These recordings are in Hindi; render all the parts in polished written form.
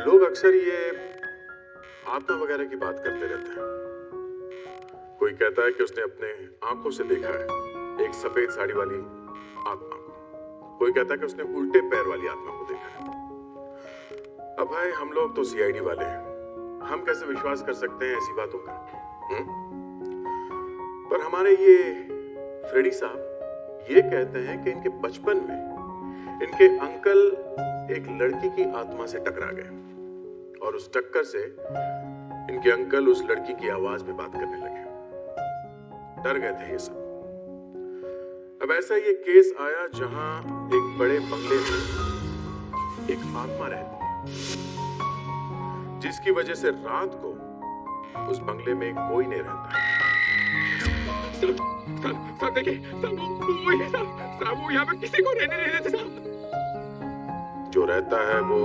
लोग अक्सर ये आत्मा वगैरह की बात करते रहते हैं। कोई कहता है कि उसने अपने आंखों से देखा है एक सफेद साड़ी वाली आत्मा को। कोई कहता है कि उसने उल्टे पैर वाली आत्मा को देखा है। अब भाई हम लोग तो सीआईडी वाले हैं, हम कैसे विश्वास कर सकते हैं ऐसी बातों का? पर हमारे ये फ्रेडी साहब ये कहते हैं कि इनके बचपन में इनके अंकल एक लड़की की आत्मा से टकरा गए और उस टक्कर से इनके अंकल उस लड़की की आवाज में बात करने लगे। डर गए थे ये सब। अब ऐसा ये केस आया जहां एक बड़े बंगले में एक आत्मा रहती है, जिसकी वजह से रात को उस बंगले में कोई नहीं रहता है। साहब देखिए, साहब वो यहाँ पे किसी को रहने नहीं देते साहब। जो रहता है वो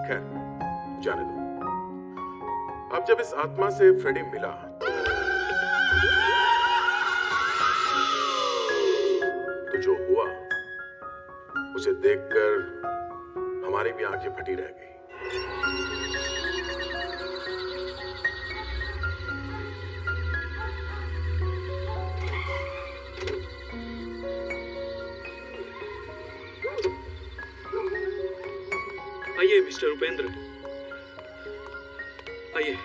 खैर जाने दो। अब जब इस आत्मा से फ्रेडी मिला तो जो हुआ उसे देखकर हमारी भी आंखें फटी रह गई। आइए मिस्टर उपेंद्र, आइए।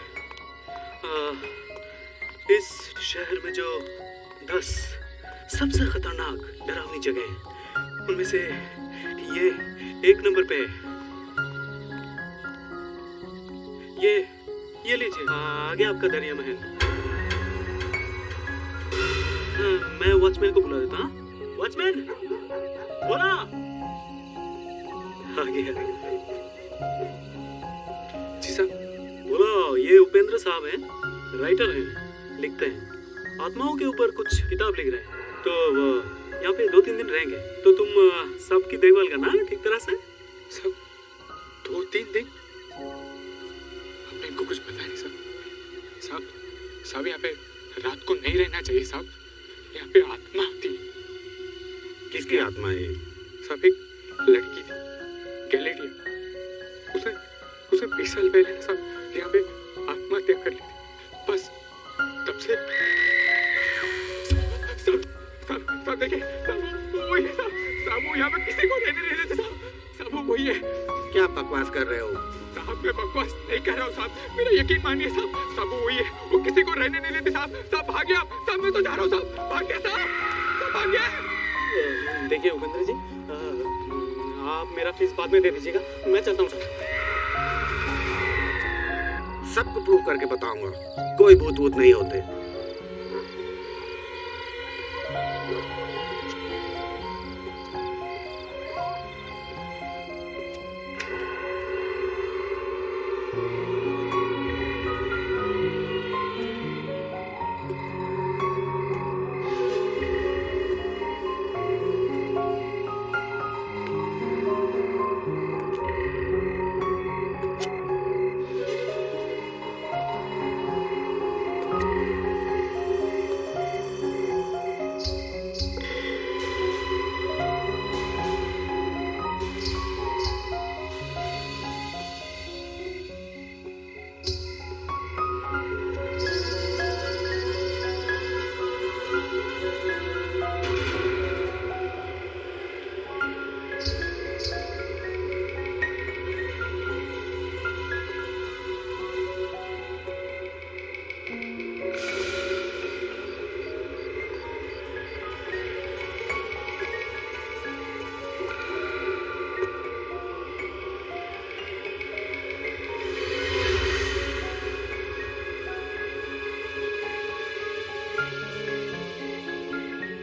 इस शहर में जो 10 सबसे खतरनाक डरावनी जगह है उनमें से ये 1 नंबर पे है। ये लीजिए, आगे आपका दरिया महल। मैं वॉचमैन को बुला देता हूँ। वॉचमैन बोला, आगे जी साहब। बोलो, ये उपेंद्र साहब हैं, राइटर हैं, लिखते हैं, आत्माओं के ऊपर कुछ किताब लिख रहे हैं। तो वो यहाँ पे 2-3 दिन रहेंगे, तो तुम सबकी देखभाल करना ठीक तरह से। सब 2-3 दिन? हमने इनको कुछ बताया नहीं साहब। साहब यहाँ पे रात को नहीं रहना चाहिए साहब। यहाँ पे आत्मा आती। किसकी आत्मा है? साहब एक लड़की थी, गैलेरिया। उसे 20 साल पहले ना साहब यहाँ पे आत्महत्या कर ली थी। बस तब से साहब देखिए, वो ही है साहब। वो यहाँ पे किसी को रहने नहीं देते साहब। वो वही है। क्या बकवास कर रहे हो? साहब मैं बकवास नहीं कर रहा हूँ साहब, मेरा यकीन मानिए साहब। वो वही है, वो किसी को रहने नहीं देते साहब। भाग गया साहब, मैं तो जा रहा हूँ साहब। भाग गया साहब, भाग गया। देखिए उपेंद्र जी, आप मेरा फीस बाद में दे दीजिएगा, मैं चलता हूँ सर। सबको प्रूव करके बताऊंगा, कोई भूत वूत नहीं होते।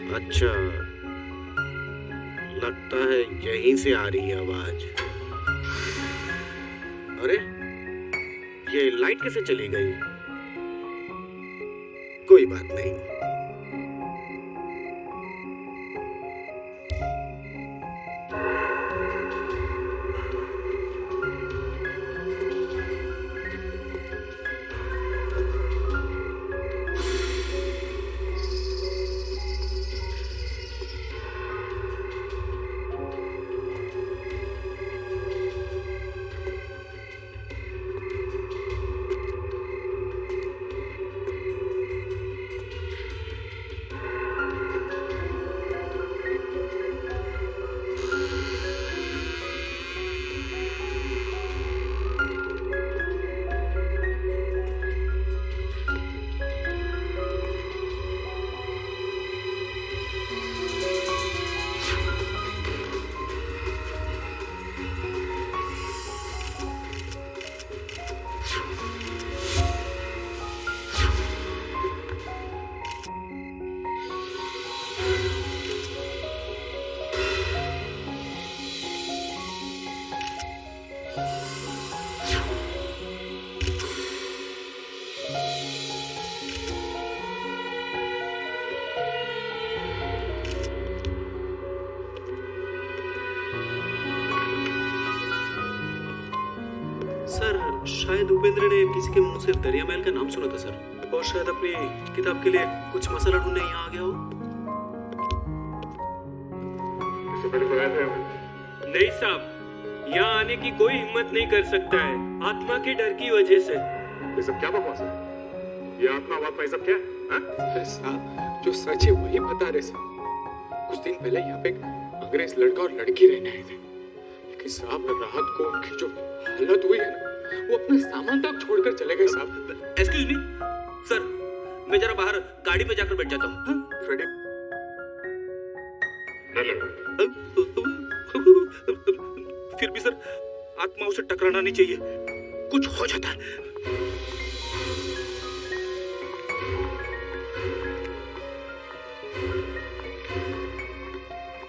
अच्छा, लगता है यहीं से आ रही है आवाज। अरे ये लाइट कैसे चली गई? कोई बात नहीं। सर शायद उपेंद्र ने किसी के मुंह से दरिया महल का नाम सुना था सर, और शायद अपनी किताब के लिए कुछ मसाला ढूंढने यहाँ आ गया हो। इससे पहले कोई आया था यहाँ पे? नहीं साहब, यहाँ आने की कोई हिम्मत नहीं कर सकता है, आत्मा के डर की वजह से। ये सब क्या बकवास है? ये आत्मा वात्मा ये सब क्या है? हाँ? अरे साहब जो सच है वही बता रहे साहब। कुछ दिन पहले यहाँ पे एक अंग्रेज लड़का और लड़की रहने आए थे, लेकिन साहब रात को उनकी जो हालत हुई है ना, वो अपना सामान तक छोड़कर चले गए साहब। एक्सक्यूज मी सर, मैं जरा बाहर गाड़ी में जाकर बैठ जाता हूँ। हाँ? फ्रेडी डर लग रहा फिर भी सर आत्माओं से टकराना नहीं चाहिए, कुछ हो जाता है।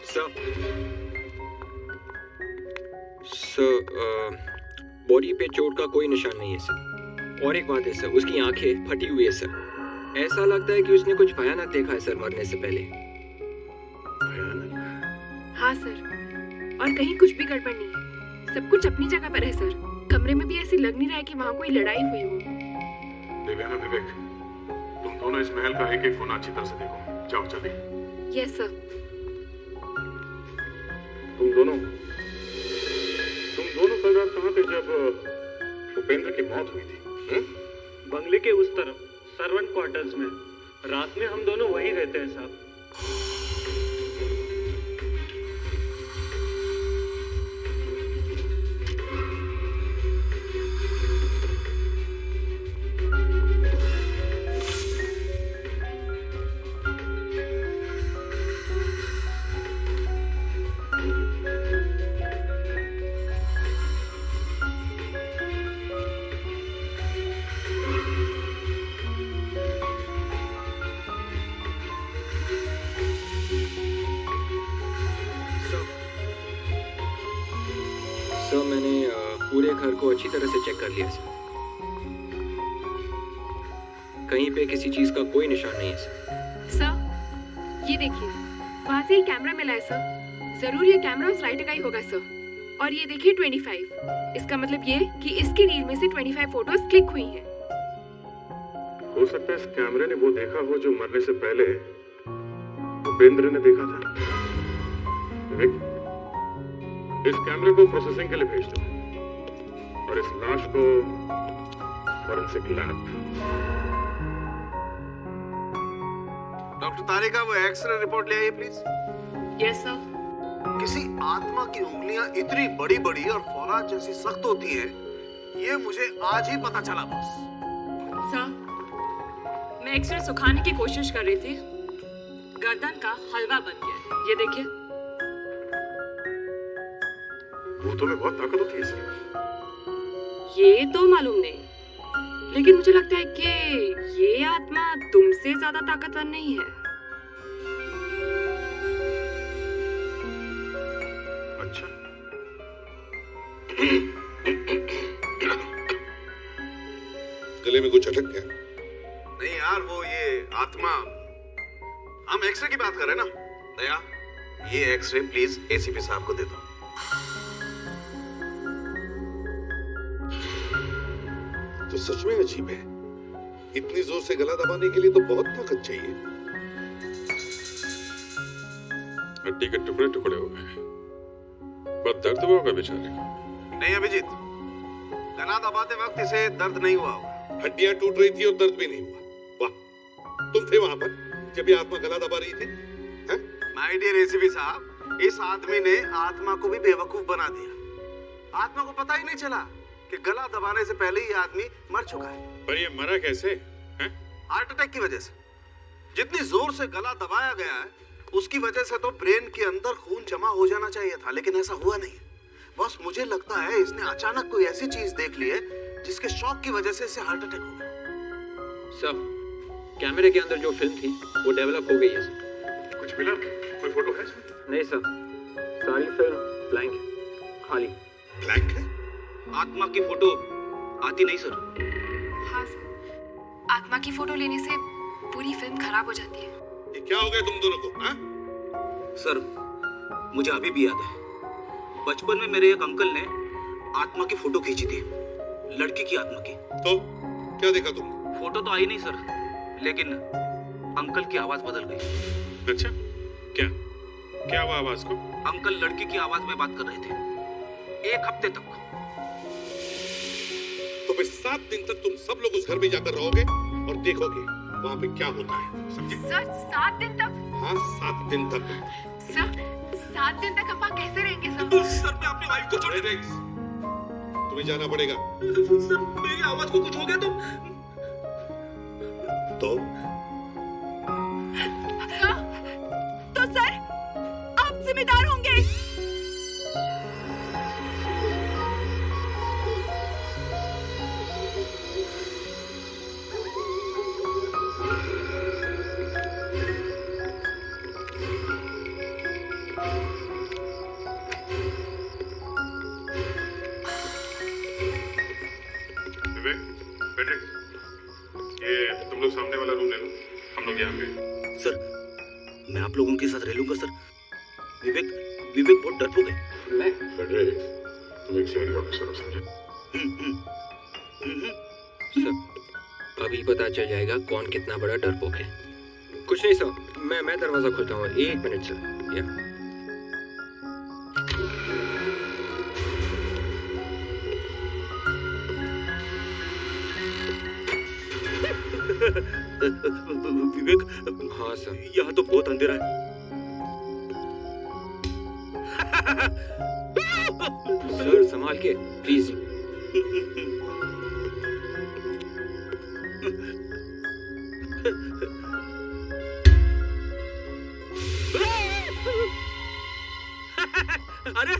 सर बॉडी पे चोट का कोई निशान नहीं है सर। और एक बात है सर, उसकी आंखें फटी हुई है सर। ऐसा लगता है कि उसने कुछ भयानक देखा है सर मरने से पहले। हाँ सर, और कहीं कुछ भी गड़बड़ नहीं है, सब कुछ अपनी जगह पर है सर। कमरे में भी ऐसे लग नहीं रहा है कि वहाँ कोई लड़ाई हुई हो। दिव्यांग विवेक, तुम दोनों इस महल का एक एक कोना अच्छी तरह से देखो। जाओ जल्दी। Yes sir. तुम दोनों कल रात कहाँ थे जब उपेंद्र की मौत हुई थी? बंगले के उस तरफ सर्वेंट क्वार्टर्स में। रात में हम दोनों वहीं रहते हैं साहब। सर मैंने पूरे घर को अच्छी तरह से चेक कर लिया सर। कहीं पे किसी चीज का कोई निशान नहीं है सर। सर ये देखिए, वहाँ से कैमरा मिला है सर। जरूर ये कैमरा उस राइटर का ही होगा सर। और ये देखिए 25, इसका मतलब ये कि इसकी रील में से 25 फोटोज क्लिक हुई हैं। हो सकता है इस कैमरे ने वो देखा हो जो मरने से पहले उपेंद्र ने देखा था। विवेक, इस कैमरे को प्रोसेसिंग के लिए भेज दो और इस लाश को फॉरेंसिक लैब। डॉक्टर तारिका, वो एक्सरे रिपोर्ट ले आइए प्लीज। Yes sir. किसी आत्मा की उंगलियां इतनी बड़ी बड़ी और फौलाद जैसी सख्त होती हैं, ये मुझे आज ही पता चला बॉस। सर, मैं एक्सरे सुखाने की कोशिश कर रही थी, गर्दन का हलवा बन गया है। ये देखिए। भूतों में बहुत ताकत होती है इसमें। ये तो मालूम नहीं, लेकिन मुझे लगता है कि ये आत्मा तुमसे ज्यादा ताकतवर नहीं है। अच्छा। गले में कुछ अटक गया? नहीं यार, वो ये आत्मा, हम एक्सरे की बात कर रहे हैं ना। दया, ये एक्सरे प्लीज एसीपी साहब को दे दो। तो सच में अजीब है, इतनी जोर से गला दबाने के लिए तो बहुत ताकत चाहिए। हड्डी के टुकड़े टुकड़े हो गए, बहुत दर्द हुआ होगा बेचारे को। नहीं अभिजीत, गला दबाते वक्त इसे दर्द नहीं हुआ होगा। हड्डियां टूट रही थी और दर्द भी नहीं हुआ। वाह, तुम थे वहां पर जब ये आत्मा गला दबा रही थी? माय डियर एसीपी साहब, इस आदमी ने आत्मा को भी बेवकूफ बना दिया। आत्मा को पता ही नहीं चला कि गला दबाने से पहले ही आदमी मर चुका है। पर ये मरा कैसे? हार्ट अटैक की वजह से। जितनी जोर से गला दबाया गया है, उसकी वजह से तो ब्रेन के अंदर खून जमा हो जाना चाहिए था, लेकिन ऐसा हुआ नहीं। बस मुझे लगता है इसने अचानक कोई ऐसी चीज देख ली है जिसके शॉक की वजह से इसे हार्ट अटैक हो गया। सर कैमरे के अंदर जो फिल्म थी वो डेवलप हो गई है सर। कुछ मिला? कोई फोटो है इसमें? नहीं सर, सारी फिल्म ब्लैंक है, खाली। ब्लैंक है? आत्मा की फोटो आती नहीं सर। हाँ सर, आत्मा की फोटो लेने से पूरी फिल्म खराब हो जाती है। ये क्या हो गया तुम दोनों को? हाँ? सर मुझे अभी भी याद है, बचपन में मेरे एक अंकल ने आत्मा की फोटो खींची थी। लड़की की आत्मा की। तो क्या देखा तुमने? फोटो तो आई नहीं सर, लेकिन अंकल की आवाज बदल गई। अच्छा, क्या क्या हुआ आवाज को? अंकल लड़की की आवाज में बात कर रहे थे 1 हफ्ते तक। तो फिर 7 दिन तक तुम सब लोग उस घर में जाकर रहोगे और देखोगे वहां पे क्या होता है, समझे? सर 7 दिन तक? हाँ, 7 दिन तक। सर 7 दिन तक हम वहाँ कैसे रहेंगे सर? सर मैं अपनी वाइफ को छोड़, फेडेक्स, तुम्हें जाना पड़ेगा। सर मेरी आवाज को कुछ हो गया तो सर आप जिम्मेदार होंगे। ये तुम लोग सामने वाला रूम ले लो, हम लोग यहाँ पे। सर मैं आप लोगों के साथ रह लूंगा सर। विवेक बहुत डरपोक है। मैं फेडरिक, तुम एक सीनियर ऑफिसर हो, समझे? सर अभी पता चल जाएगा कौन कितना बड़ा डरपोक है। कुछ नहीं सर, मैं दरवाजा खोलता हूँ। 1 मिनट सर। या विवेक, हाँ सर। यहाँ तो बहुत अंधेरा है। सर संभाल के प्लीज। अरे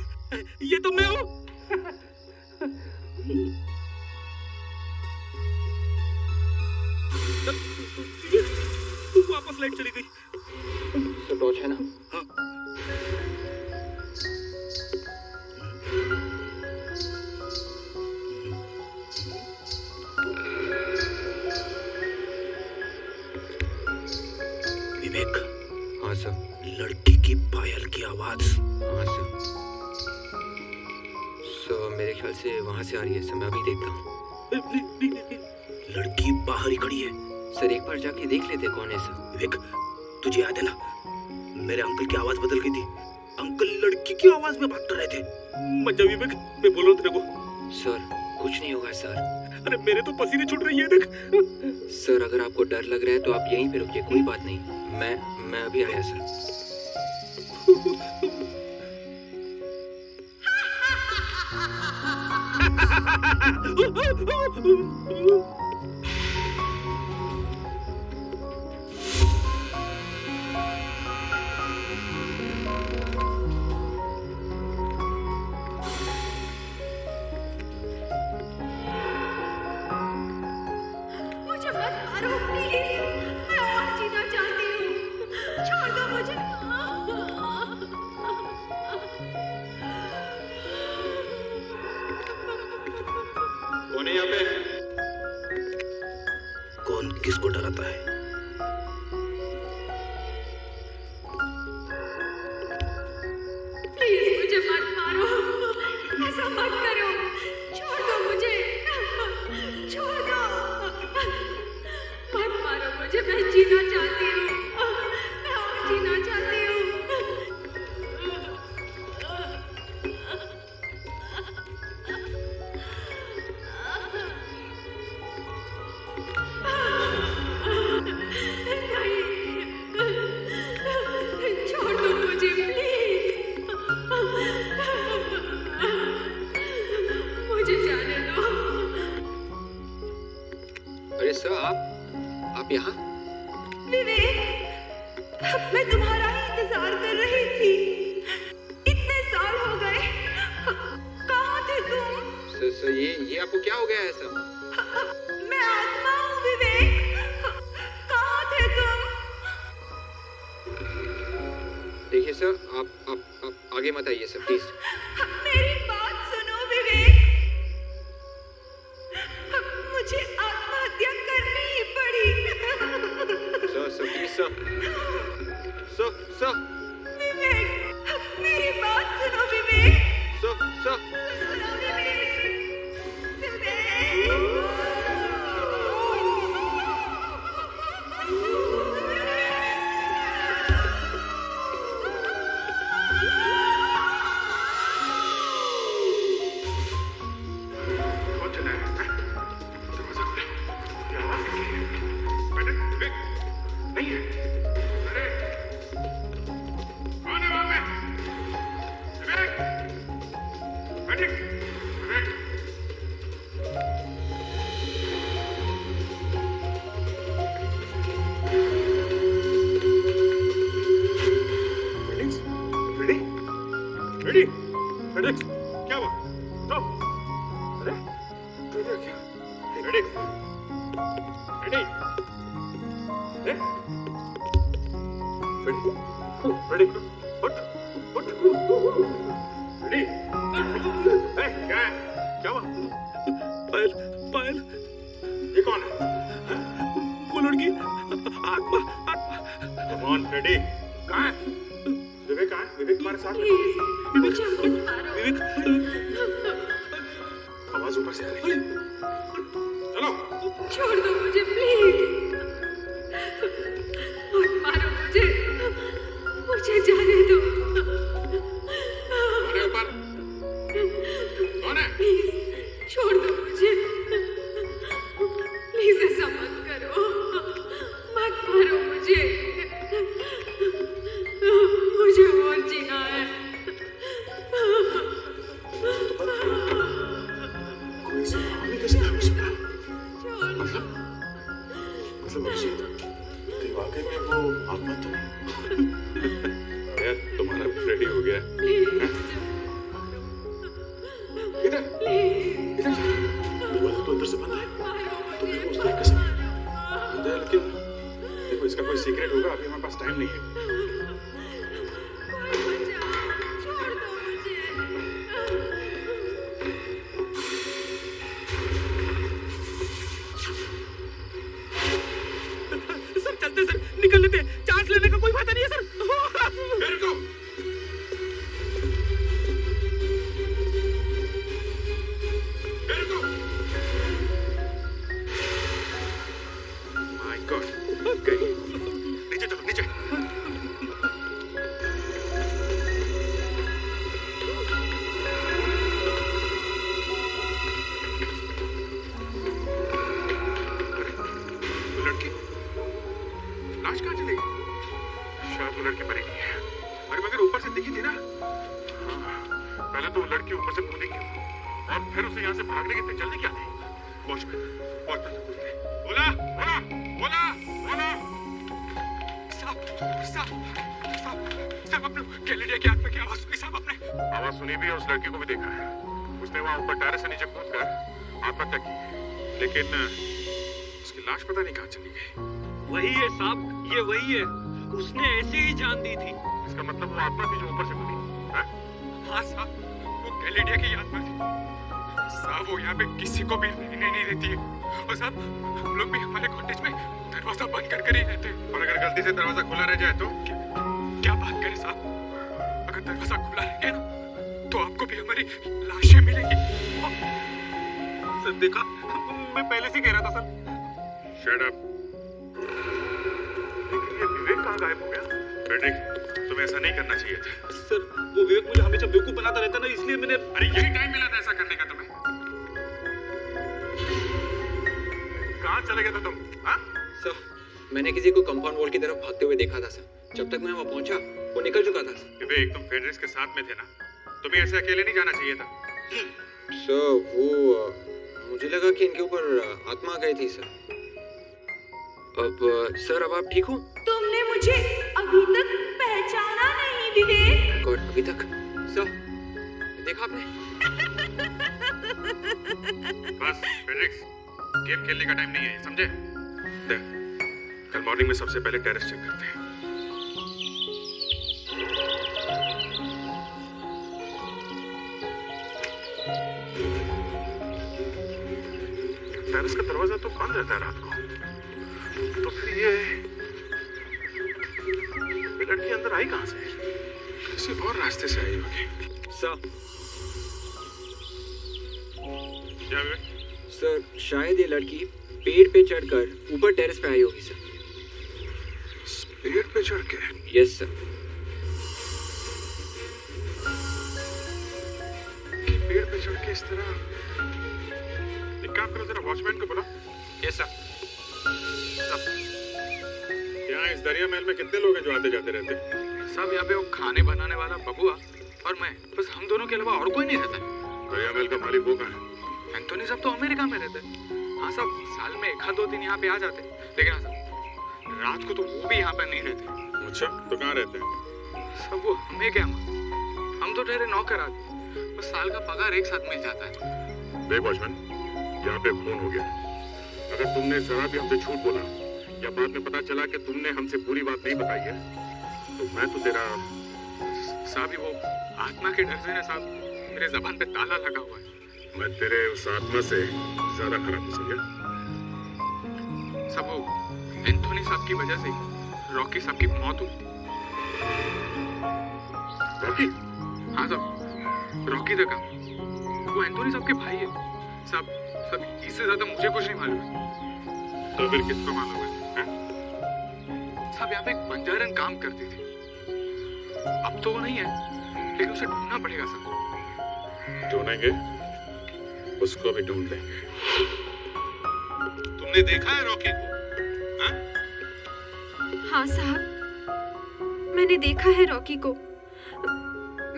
ये तो मैं हूँ। वापस लाइट चली गई। सर टॉर्च है ना? हाँ। विवेक। हाँ सर। लड़की की पायल की आवाज। हाँ सर। सर मेरे ख्याल से वहां से आ रही है सर, मैं अभी देखता हूँ। लड़की बाहर ही खड़ी है। सर एक बार जाके देख लेते कौन है सर। विवेक तुझे याद है ना, मेरे अंकल की आवाज बदल गई थी। अंकल लड़की की आवाज में बात कर रहे थे। मत जा विवेक, मैं बोल रहा हूँ तेरे को। सर कुछ नहीं होगा सर। अरे मेरे तो पसीने छूट रही है, देख। सर अगर आपको डर लग रहा है तो आप यहीं पे रुकिए, कोई बात नहीं। मैं अभी आया सर। मुझे मत मारो प्लीज, मैं और जीना चाहती हूँ, छोड़ दो मुझे। कौन है यहाँ पे? कौन किसको डराता है? प्लीज मुझे मत मारो, ऐसा मत करो, छोड़ दो मुझे, छोड़ दो, मत मारो मुझे, मैं जीना चाहती हूँ, मैं और जीना चाहती हूँ। नहीं, छोड़ दो मुझे प्लीज, मुझे जाने दो। अरे सर आप यहाँ? विवेक, मैं तुम्हारा ही इंतजार कर रही थी, इतने साल हो गए, कहाँ थे तुम? सर ये आपको क्या हो गया है सर? मैं आत्मा हूँ विवेक, कहाँ थे तुम? देखिए सर आप आगे मत आइए सर प्लीज। मेरी बात सुनो विवेक, मुझे आत्महत्या करनी ही पड़ी। सर प्लीज सर विवेक, मेरी बात सुनो विवेक, सर सुनो विवेक, विवेक। फ्रेडी, फ्रेडी, उठ, उठ, फ्रेडी, क्या है? क्या हुआ? पायल, पायल, ये कौन है? वो लड़की, आत्मा, आत्मा। Come on, फ्रेडी, कहाँ है? विवेक कहाँ है? विवेक तुम्हारे साथ है? विवेक, आवाज ऊपर से आ रही है। चलो। छोड़ दो मुझे प्लीज, मत मारो मुझे, मुझे जाने दो। कौन है ऊपर? कौन है? प्लीज छोड़ दो मुझे, प्लीज ऐसा मत करो, मत मारो मुझे, मुझे और जीना है। कोई सा आवाज कैसे आ रही है? छोड़ दो। मतलब अभिजीत, कहीं वाकई में वो आत्मा तो नहीं? यार तुम्हारा फ्रेडी हो गया। इधर, इधर दरवाजा तो अंदर से बंद है। तुमने उस लाइट कैसे बंद है? लेकिन देखो इसका कोई सीक्रेट होगा, अभी हमारे पास टाइम नहीं है। छोड़ दो मुझे। सर चलते सर, निकल लेते, चांस लेने का कोई फायदा नहीं है सर। रुको। My God, गई। नीचे चलो, नीचे। वो लड़की, लाश कहाँ चली गई? शायद वो लड़की मरी नहीं है। अरे मगर ऊपर से दिखी थी ना? हाँ, पहले तो वो लड़की ऊपर से कूदी क्यों? और फिर उसे यहाँ से भागने की जल्दी क्या थी? वॉचमैन से पूछते। बोला, बोला, बोला, बोला। साहब, साहब, साहब, साहब आपने कैलेंडर की आत्मा की आवाज सुनी साहब आपने? आवाज सुनी भी और उस लड़की को भी देखा है। उसने वहाँ ऊपर टेरेस से नीचे कूदकर आत्महत्या की है। लेकिन उसकी लाश पता नहीं कहाँ चली गई। वही है साहब, ये वही है, उसने ऐसे ही जान दी थी। इसका मतलब वो आत्मा थी जो ऊपर से कूदी है? हाँ साहब, वो कैलेंडर की आत्मा थी साहब। वो यहाँ पे किसी को भी रहने नहीं देती है। और साहब हम लोग भी हमारे कॉटेज में दरवाजा बंद कर कर ही रहते हैं। और अगर गलती से दरवाजा खुला रह जाए तो? क्या बात करें साहब, अगर दरवाजा खुला रह गया ना तो आपको भी हमारी लाशें मिलेंगी। सर देखा, मैं पहले से कह रहा था सर। Shut up. लेकिन ये विवेक कहाँ गायब हो गया? फ्रेडरिक, तुम्हें ऐसा नहीं करना चाहिए था। सर वो विवेक मुझे हमेशा बेवकूफ बनाता रहता ना, इसलिए मैंने। अरे यही टाइम मिला था ऐसा करने का तुम्हें। कहाँ चले गए थे तुम? हाँ? सर मैंने किसी को कंपाउंड वॉल की तरफ भागते हुए देखा था सर। जब तक मैं वहाँ पहुंचा वो निकल चुका था सर। विवेक, तुम फेडरिक्स के साथ में थे ना? तुम्हें ऐसे अकेले नहीं जाना चाहिए था। सर वो मुझे लगा कि इनके ऊपर आत्मा गई थी सर। अब सर अब आप ठीक हो? तुमने मुझे अभी तक पहचाना नहीं विवेक। गॉड, अभी तक सर देखा आपने? बस फेडरिक्स, गेम खेलने का टाइम नहीं है, समझे? देख, कल मॉर्निंग में सबसे पहले टेरेस चेक करते हैं। टेरेस का दरवाजा तो बंद रहता है रात को, तो फिर ये लड़की अंदर आई कहाँ से? किसी और रास्ते से आई होगी। सर क्या विवेक? सर शायद ये लड़की पेड़ पे चढ़कर ऊपर टेरेस पे आई होगी सर। पेड़ पे चढ़ के? Yes sir. पेड़ पे चढ़ के इस तरह? एक काम करो, जरा वॉचमैन को बुलाओ। Yes sir. यहाँ इस दरिया महल में कितने लोग हैं जो आते जाते रहते हैं? साहब यहाँ पे वो खाने बनाने वाला बबुआ और मैं, बस हम दोनों के अलावा और कोई नहीं रहता। दरिया महल का मालिक वो कहाँ है? एंथोनी साहब तो अमेरिका में रहते हैं। हाँ साहब, साल में 1-2 दिन यहाँ पे आ जाते, लेकिन हाँ साहब रात को तो वो भी यहाँ पे नहीं रहते। अच्छा, तो कहाँ रहते हैं? सब वो हमें क्या, हम तो ठहरे नौकर आदमी, बस साल का पगार एक साथ मिल जाता है। देख वॉचमैन, यहाँ पे खून हो गया, अगर तुमने जरा भी हमसे झूठ बोला या बाद में पता चला कि तुमने हमसे पूरी बात नहीं बताई है तो मैं तो तेरा साहब वो आत्मा के डर से ना साहब मेरे जबान पे ताला लगा हुआ है। मैं तेरे उस आत्मा से ज्यादा खराब हूं, समझा? सब वो एंथोनी साहब की वजह से रॉकी साहब की मौत हुई थी। रॉकी? हाँ साहब, रॉकी द काम वो एंथोनी साहब के भाई है साहब। सब इससे ज्यादा मुझे कुछ नहीं मालूम है। तो फिर किसको मालूम है? साहब यहाँ पे एक बंजारन काम करती थी, अब तो वो नहीं है लेकिन उसे ढूंढना पड़ेगा साहब। ढूंढेंगे, उसको भी ढूंढ लेंगे। तुमने देखा है रॉकी को? हाँ? हाँ साहब, मैंने देखा है रॉकी को।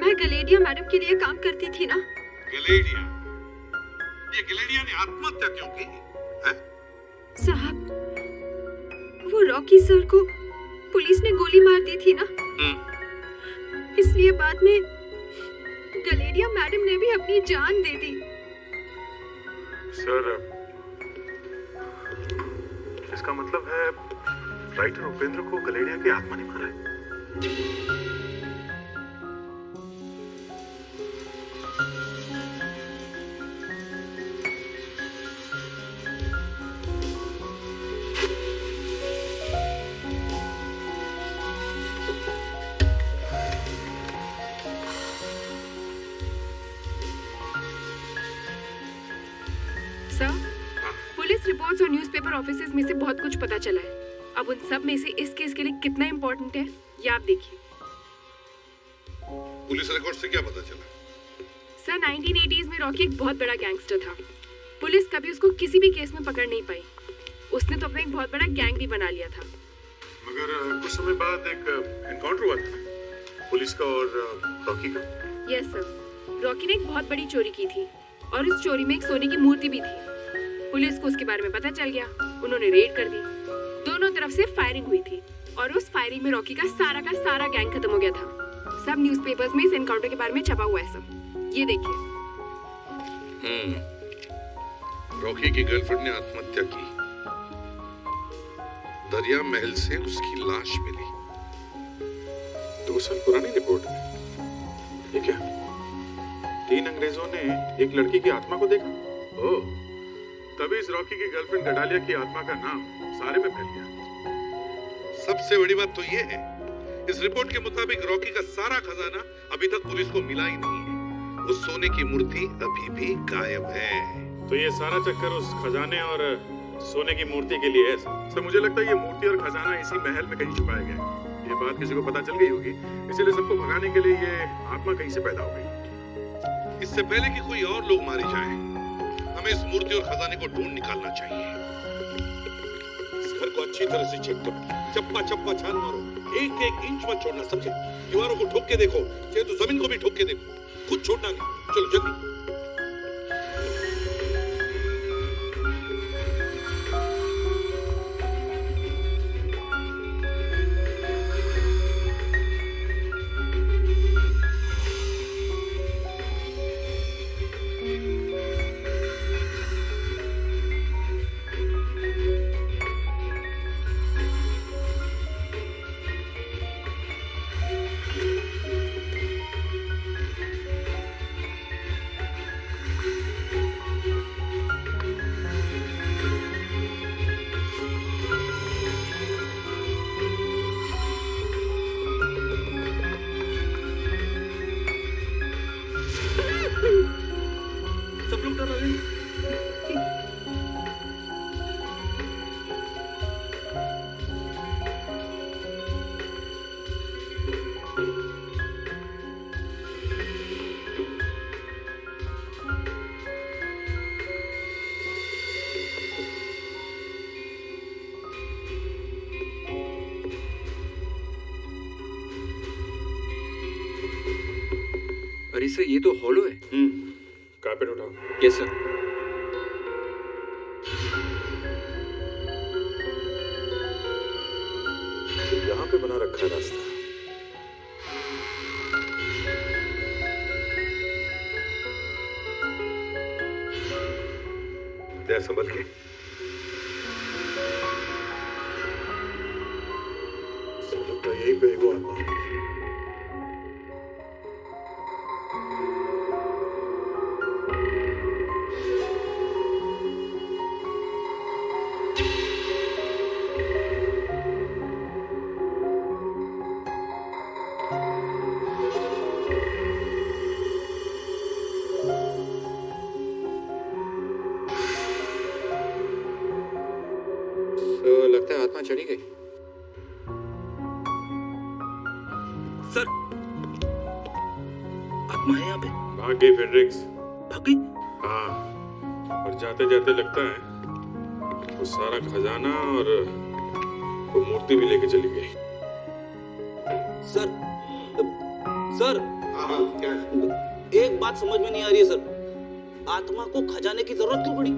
मैं गलेडिया मैडम के लिए काम करती थी ना। गलेडिया? ये गलेडिया ने आत्महत्या क्यों की? हैं? साहब, वो रॉकी सर को पुलिस ने गोली मार दी थी ना, इसलिए बाद में गलेडिया मैडम ने भी अपनी जान दे दी। सर, इसका मतलब है राइटर उपेंद्र को गलेडिया की आत्मा ने मारा है। पुलिस रिपोर्ट्स और न्यूज़पेपर ऑफिसेज में से बहुत कुछ पता चला है। अब उन सब में से इस केस के लिए कितना इम्पोर्टेंट है ये आप देखिए। पुलिस रिकॉर्ड से क्या पता चला? सर, 1980s में रॉकी एक बहुत बड़ा गैंगस्टर था। पुलिस कभी उसको किसी भी केस में पकड़ नहीं पाई। उसने तो अपना एक बहुत बड़ा गैंग भी बना लिया था। मगर कुछ समय बाद एक एनकाउंटर हुआ था पुलिस का और रॉकी का। यस सर, रॉकी ने एक बहुत बड़ी चोरी की थी और उस चोरी में एक सोने की मूर्ति भी थी। पुलिस को उसके बारे में पता चल गया, उन्होंने रेड कर दी। दोनों तरफ से फायरिंग हुई थी और उस फायरिंग में रॉकी का सारा गैंग खत्म हो गया था। सब न्यूज़पेपर्स में इस एनकाउंटर के बारे में छपा हुआ है सब। ये देखिए। रॉकी की गर्लफ्रेंड ने आत्महत्या की। दरिया महल से उसकी लाश मिली। 2 साल पुरानी रिपोर्ट है ये क्या? 3 अंग्रेजों ने एक लड़की की आत्मा को देखा। ओह, तभी इस रॉकी की गर्लफ्रेंड गडालिया की आत्मा का नाम सारे में फैल गया। सबसे बड़ी बात तो ये है, इस रिपोर्ट के मुताबिक रॉकी का सारा खजाना अभी तक पुलिस को मिला ही नहीं है। उस सोने की मूर्ति अभी भी गायब है। तो ये सारा चक्कर उस खजाने और सोने की मूर्ति के लिए है। सर, मुझे लगता है ये मूर्ति और खजाना इसी महल में कहीं छुपाया गया है। ये बात किसी को पता चल गई होगी, इसीलिए सबको भगाने के लिए ये आत्मा कहीं से पैदा हो गई। इससे पहले कि कोई और लोग मारे जाएं, हमें इस मूर्ति और खजाने को ढूंढ निकालना चाहिए। इस घर को अच्छी तरह से चेक करो, चप्पा चप्पा छान मारो, एक एक इंच मत छोड़ना, समझे? दीवारों को ठोक के देखो, चाहे तो जमीन को भी ठोक के देखो, कुछ छोड़ना नहीं। चलो जल्दी। अरे सर, ये तो हॉलो है। कारपेट उठाओ। Yes sir. यहाँ पे बना रखा है रास्ता। जय संभल के। गई वो आत्मा। तो लगता है आत्मा चली गई। सर, आत्मा है यहाँ पे। भाग गई फेड्रिक्स। भाग गई? हाँ, और जाते जाते लगता है वो सारा खजाना और वो मूर्ति भी लेके चली गई। सर, सर, हाँ, क्या है? एक बात समझ में नहीं आ रही है सर। आत्मा को खजाने की जरूरत क्यों पड़ी?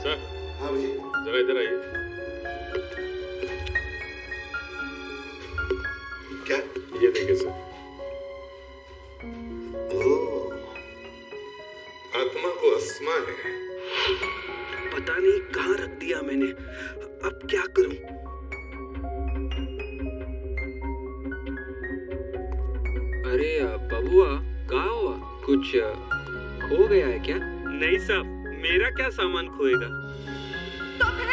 सर, हाँ भाई। जरा इधर आइए। क्या? ये देखिए सर, ओह, आत्मा को अस्मा है। पता नहीं कहाँ रख दिया मैंने। अब क्या करूं? अरे बबुआ, कहाँ हुआ? कुछ खो गया है क्या? नहीं साहब, मेरा क्या सामान खोएगा? तो फिर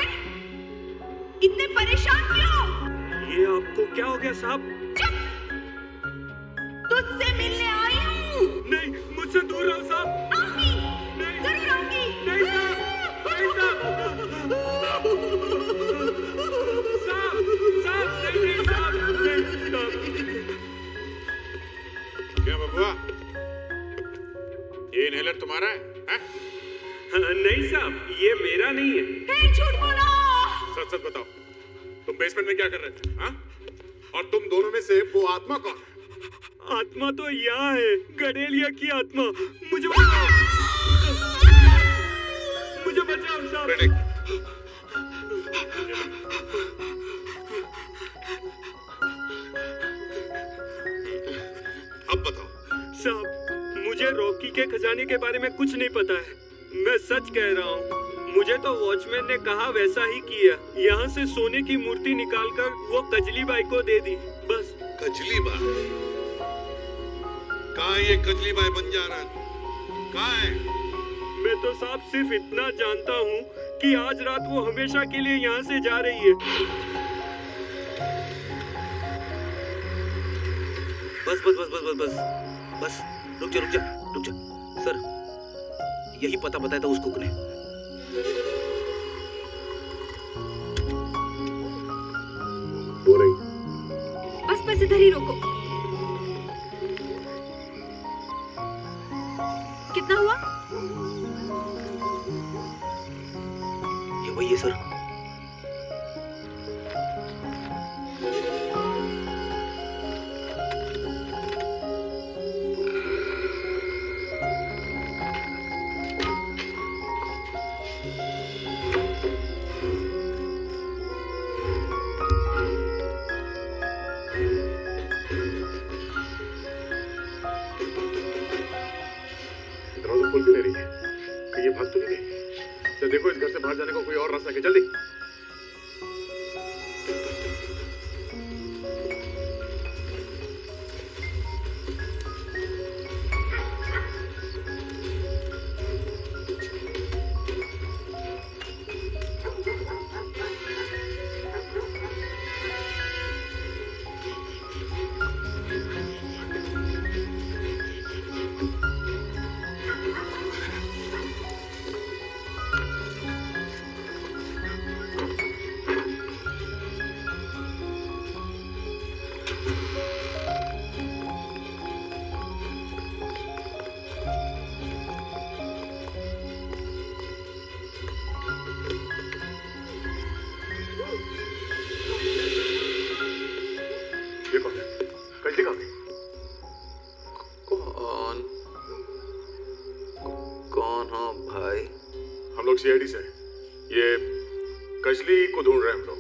इतने परेशान क्यों? ये आपको क्या हो गया साहब? तुझसे मिलने आई हूँ। नहीं, मुझसे दूर रहो साहब। आऊंगी, नहीं, जरूर आऊंगी। नहीं साहब, नहीं साहब, साहब, नहीं साहब, नहीं साहब। क्या बबुआ, ये इनहेलर तुम्हारा है? हैं? नहीं साहब, ये मेरा नहीं है। फिर झूठ बोला। सच सच बताओ, तुम बेसमेंट में क्या कर रहे थे? हाँ? और तुम दोनों में से वो आत्मा कौन है? आत्मा तो यहाँ है, गडेलिया की आत्मा। मुझे बचाओ, मुझे बचाओ साहब। फ्रेडिक, अब बताओ। साहब, मुझे रॉकी के खजाने के बारे में कुछ नहीं पता है। मैं सच कह रहा हूँ। मुझे तो वॉचमैन ने कहा वैसा ही किया। यहाँ से सोने की मूर्ति निकालकर वो कजली बाई को दे दी, बस। कजली बाई? कहाँ ये कजली बाई बंजारन? कहाँ है? मैं तो साहब सिर्फ इतना जानता हूँ कि आज रात वो हमेशा के लिए यहाँ से जा रही है। बस बस बस बस बस बस बस, रुक जा रुक जा रुक जा। सर, यही पता बताया था उस कुक ने। हो रही। बस इधर ही रोको। कितना हुआ? ये वही है सर। दरवाजा खोल क्यों नहीं रही है? कहीं ये भाग तो नहीं गई? तो देखो, इस घर से बाहर जाने का कोई और रास्ता है? जल्दी। ये कौन है? कजली कहाँ गई? कौन हो भाई? हम लोग सीआईडी से हैं। ये कजली को ढूंढ रहे हैं हम लोग।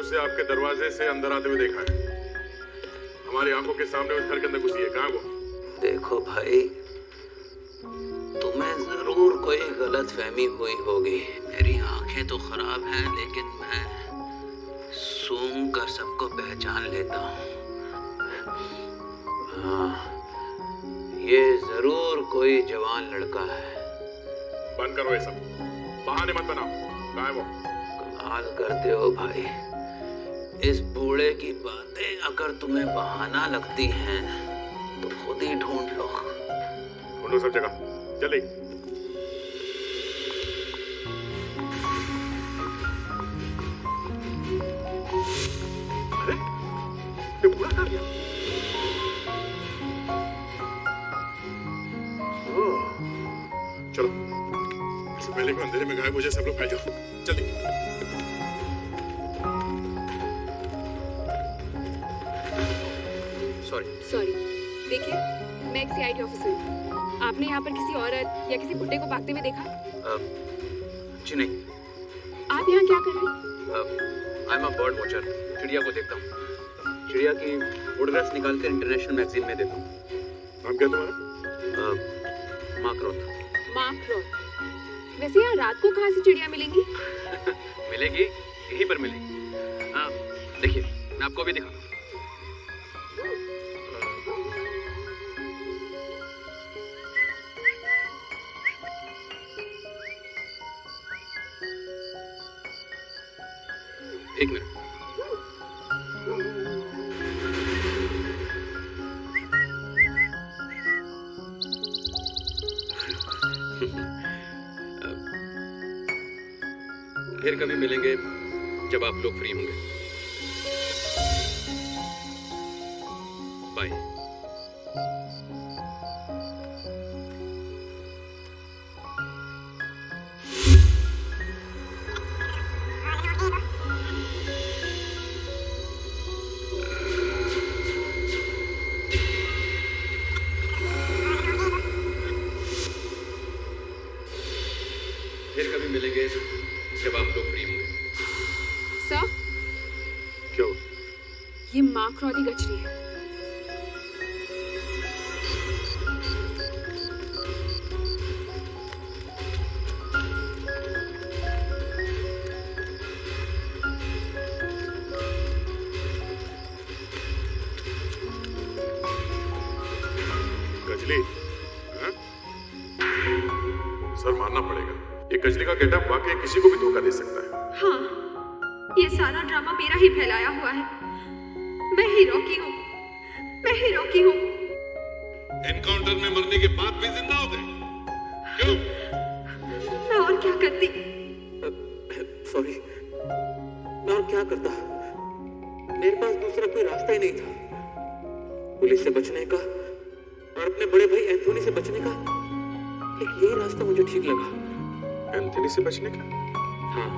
उसे आपके दरवाजे से अंदर आते हुए देखा है। हमारी आंखों के सामने उस घर के अंदर घुसी है। कहाँ वो? देखो भाई, तुम्हें जरूर कोई गलत फहमी हुई होगी। मेरी आंखें तो खराब हैं, लेकिन मैं सूंघ कर सबको पहचान लेता हूँ। हाँ, ये जरूर कोई जवान लड़का है। बंद करो ये सब, बहाने मत बनाओ। कहाँ है वो? कमाल करते हो भाई। इस बूढ़े की बातें अगर तुम्हें बहाना लगती हैं तो खुद ही ढूंढ लो। ढूंढो सब जगह, जल्दी। अरे ये बूढ़ा कहाँ गया? ओह, चलो, इससे पहले कि अंधेरे में गायब हो जाए सब लोग फैल जाओ, जल्दी। सॉरी, देखिए, मैं एक सीआईडी ऑफिसर हूँ। आपने यहाँ पर किसी औरत या किसी बुड्ढे को भागते हुए देखा? जी नहीं। आप यहाँ क्या कर रहे हैं? I am a bird watcher. चिड़िया को देखता हूँ। चिड़िया की फोटोग्राफ्स निकाल कर इंटरनेशनल मैगजीन में देता हूँ। नाम क्या तुम्हारा? मार्क रॉथ। मार्क रॉथ। वैसे यहाँ रात को कहाँ से चिड़िया मिलेंगी? मिलेगी, यहीं पर मिलेगी। हाँ, देखिए, मैं आपको भी दिखाता हूँ। एक मिनट। फिर कभी मिलेंगे जब आप लोग फ्री होंगे। बाय। फिर कभी मिलेंगे जब आप लोग फ्री होंगे। सर, क्यों? ये मार्क रॉथ की गचरी है। गजली? हाँ? सर मानना पड़ेगा, ये गजली का गेटअप वाकई किसी को भी धोखा दे सकता है। हाँ, ये सारा ड्रामा मेरा ही फैलाया हुआ है। मैं ही रॉकी हूँ, मैं ही रॉकी हूँ। एनकाउंटर में मरने के बाद भी जिंदा हो गए? क्यों? मैं और क्या करती? सॉरी, मैं और क्या करता? मेरे पास दूसरा कोई रास्ता ही नहीं था। पुलिस से बचने का और अपने बड़े भाई एंथोनी से बचने का एक यही रास्ता मुझे ठीक लगा। एंथोनी से बचने का? हाँ,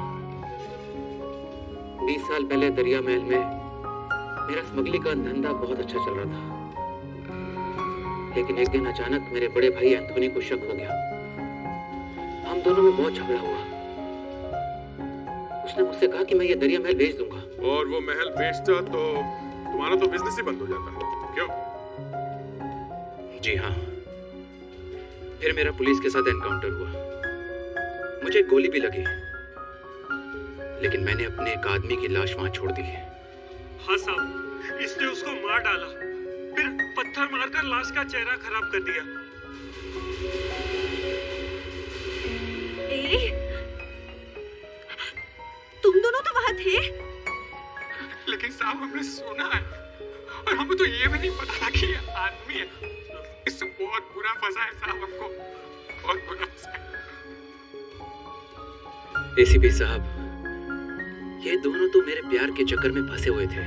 20 साल पहले दरिया महल में मेरा स्मगलिंग का धंधा बहुत अच्छा चल रहा था। लेकिन एक दिन अचानक मेरे बड़े भाई एंथोनी को शक हो गया। हम दोनों में बहुत झगड़ा हुआ। उसने मुझसे कहा कि मैं ये दरिया महल बेच दूंगा। और वो महल बेचता तो तुम्हारा तो बिजनेस ही बंद हो जाता। क्यों? जी हाँ। फिर मेरा पुलिस के साथ एनकाउंटर हुआ। मुझे गोली भी लगी, लेकिन मैंने अपने एक आदमी की लाश वहां छोड़ दी। हाँ साहब, इसने उसको मार डाला, फिर पत्थर मारकर लाश का चेहरा खराब कर दिया। तुम दोनों तो वहां थे? लेकिन साहब हमने सुना है और हमें तो ये भी नहीं पता था कि ये आदमी है। इससे बहुत बुरा फंसा है साहब, हमको बहुत बुरा फंसा है। एसीपी साहब, ये दोनों तो मेरे प्यार के चक्कर में फंसे हुए थे।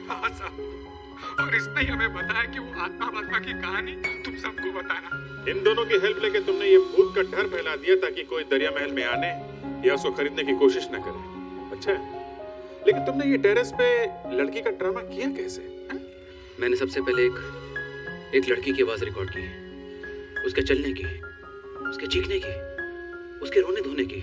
हाँ साहब, और इसने हमें बताया कि वो आत्मा की कहानी तुम सबको बताना। इन दोनों की हेल्प लेके तुमने ये भूत का डर फैला दिया ताकि कोई दरिया महल में आने या उसको खरीदने की कोशिश न करे। अच्छा है, लेकिन तुमने ये टेरेस पे लड़की का ड्रामा किया कैसे? है? मैंने सबसे पहले एक लड़की की आवाज रिकॉर्ड की, उसके चलने की, उसके चीखने की, उसके रोने धोने की।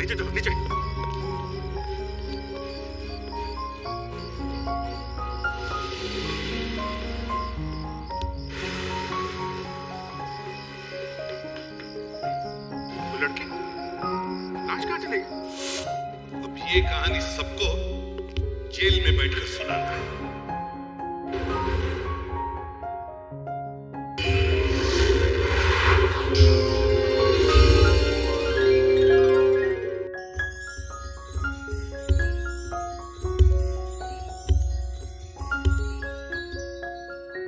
नीचे जाओ नीचे। वो लड़की लाश कहाँ चली गई? अब ये कहानी सबको जेल में बैठकर सुनाना है।